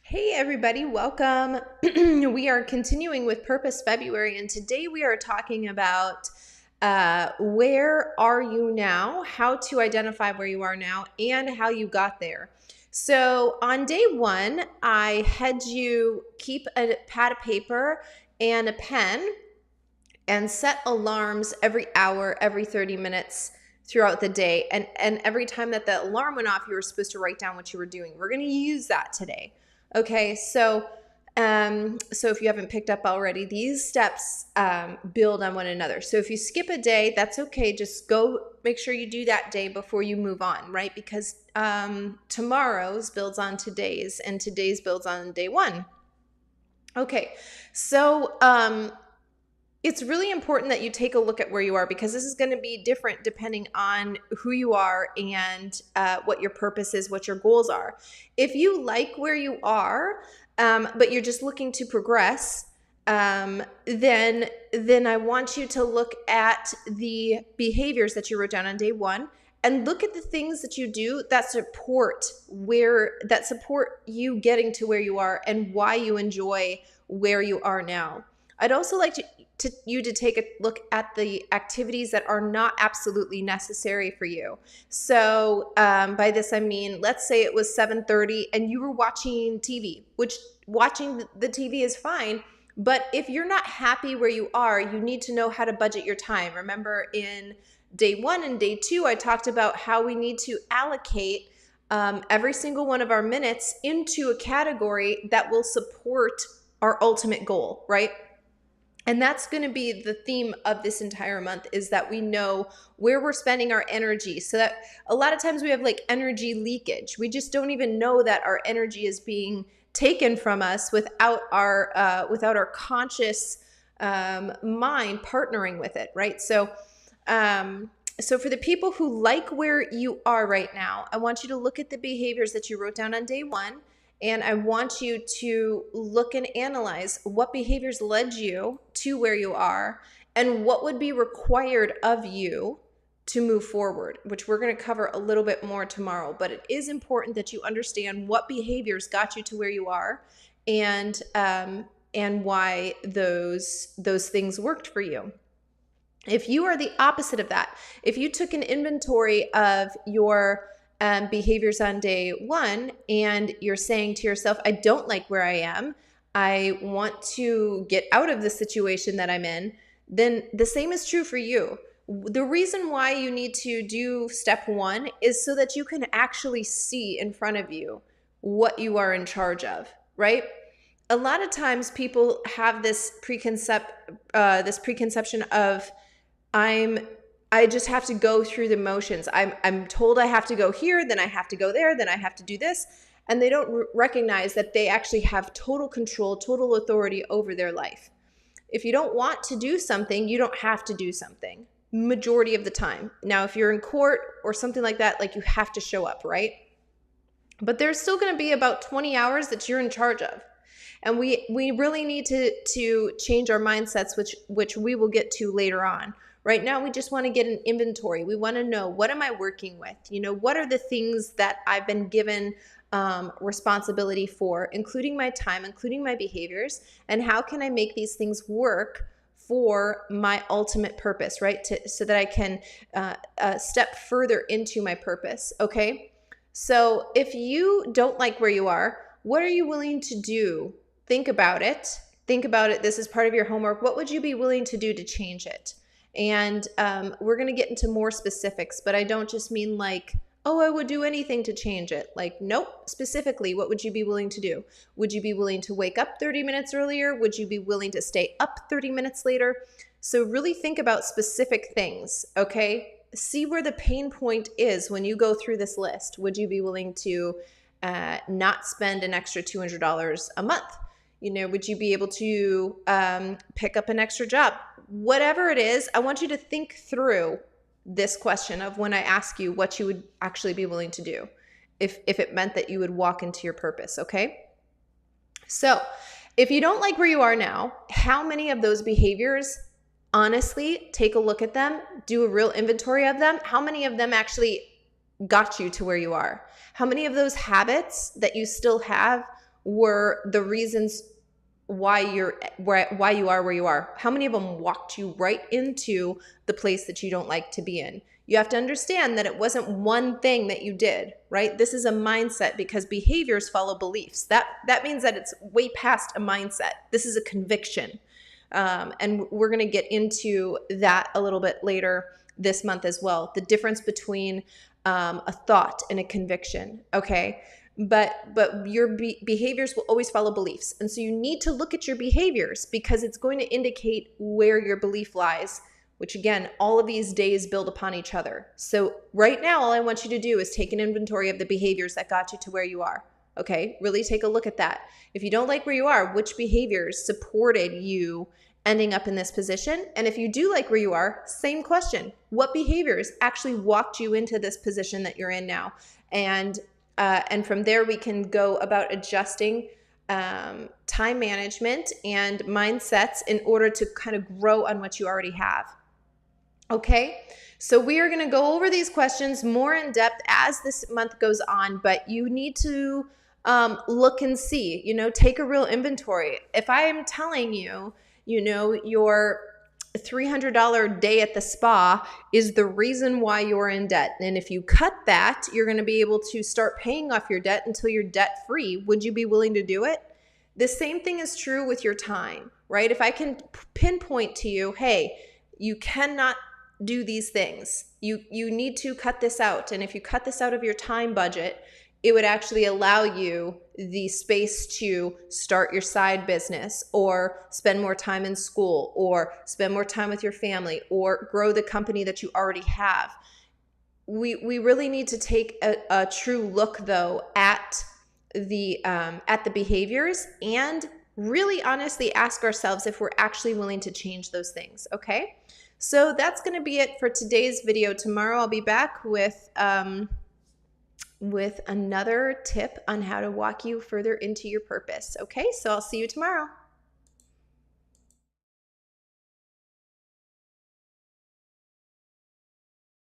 Hey everybody, welcome. We are continuing with Purpose February, and today we are talking about where are you now, how to identify where you are now, and how you got there. So on day one, I had you keep a pad of paper and a pen and set alarms every hour, every 30 minutes throughout the day. And every time that the alarm went off, you were supposed to write down what you were doing. We're going to use that today. Okay, so if you haven't picked up already, these steps build on one another. So if you skip a day, that's okay. Just go make sure you do that day before you move on, right? Because tomorrow's builds on today's, and today's builds on day one. Okay, so it's really important that you take a look at where you are, because this is going to be different depending on who you are and what your purpose is, what your goals are. If you like where you are, but you're just looking to progress, then I want you to look at the behaviors that you wrote down on day one and look at the things that you do that support you getting to where you are and why you enjoy where you are now. I'd also like you to take a look at the activities that are not absolutely necessary for you. So by this I mean, let's say it was 7:30 and you were watching TV, which watching the TV is fine, but if you're not happy where you are, you need to know how to budget your time. Remember in day one and day two, I talked about how we need to allocate every single one of our minutes into a category that will support our ultimate goal, right? And that's going to be the theme of this entire month, is that we know where we're spending our energy. So that a lot of times we have like energy leakage. We just don't even know that our energy is being taken from us without our conscious mind partnering with it, right? So for the people who like where you are right now, I want you to look at the behaviors that you wrote down on day one. And I want you to look and analyze what behaviors led you to where you are and what would be required of you to move forward, which we're going to cover a little bit more tomorrow. But it is important that you understand what behaviors got you to where you are and why those things worked for you. If you are the opposite of that, if you took an inventory of your behaviors on day one and you're saying to yourself, I don't like where I am, I want to get out of the situation that I'm in, then the same is true for you. The reason why you need to do step one is so that you can actually see in front of you what you are in charge of, right? A lot of times people have this preconception of I just have to go through the motions. I'm told I have to go here, then I have to go there, then I have to do this. And they don't recognize that they actually have total control, total authority over their life. If you don't want to do something, you don't have to do something majority of the time. Now, if you're in court or something like that, like you have to show up, right? But there's still going to be about 20 hours that you're in charge of. And we really need to change our mindsets, which we will get to later on. Right now, we just want to get an inventory. We want to know, what am I working with? What are the things that I've been given responsibility for, including my time, including my behaviors, and how can I make these things work for my ultimate purpose, right? So that I can step further into my purpose, okay? So if you don't like where you are, what are you willing to do? Think about it. This is part of your homework. What would you be willing to do to change it? And we're going to get into more specifics, but I don't just mean like, oh, I would do anything to change it. Like, nope, specifically, what would you be willing to do? Would you be willing to wake up 30 minutes earlier? Would you be willing to stay up 30 minutes later? So really think about specific things, okay? See where the pain point is when you go through this list. Would you be willing to not spend an extra $200 a month? Would you be able to pick up an extra job? Whatever it is, I want you to think through this question of when I ask you what you would actually be willing to do if it meant that you would walk into your purpose, okay? So if you don't like where you are now, how many of those behaviors, honestly, take a look at them, do a real inventory of them, how many of them actually got you to where you are? How many of those habits that you still have were the reasons why you are where you are? How many of them walked you right into the place that you don't like to be in? You have to understand that it wasn't one thing that you did, right? This is a mindset, because behaviors follow beliefs. That means that it's way past a mindset. This is a conviction. And we're going to get into that a little bit later this month as well. The difference between a thought and a conviction, okay? But your behaviors will always follow beliefs. And so you need to look at your behaviors, because it's going to indicate where your belief lies, which again, all of these days build upon each other. So right now, all I want you to do is take an inventory of the behaviors that got you to where you are. Okay, really take a look at that. If you don't like where you are, which behaviors supported you ending up in this position? And if you do like where you are, same question. What behaviors actually walked you into this position that you're in now? And from there, we can go about adjusting time management and mindsets in order to kind of grow on what you already have. Okay, so we are going to go over these questions more in depth as this month goes on, but you need to look and see, take a real inventory. If I am telling you, your $300 day at the spa is the reason why you're in debt, and if you cut that, you're going to be able to start paying off your debt until you're debt free, would you be willing to do it? The same thing is true with your time, right? If I can pinpoint to you, hey, you cannot do these things. You need to cut this out. And if you cut this out of your time budget, it would actually allow you the space to start your side business, or spend more time in school, or spend more time with your family, or grow the company that you already have. We really need to take a true look, though, at the behaviors, and really honestly ask ourselves if we're actually willing to change those things. Okay, so that's going to be it for today's video. Tomorrow I'll be back with another tip on how to walk you further into your purpose. Okay, so I'll see you tomorrow.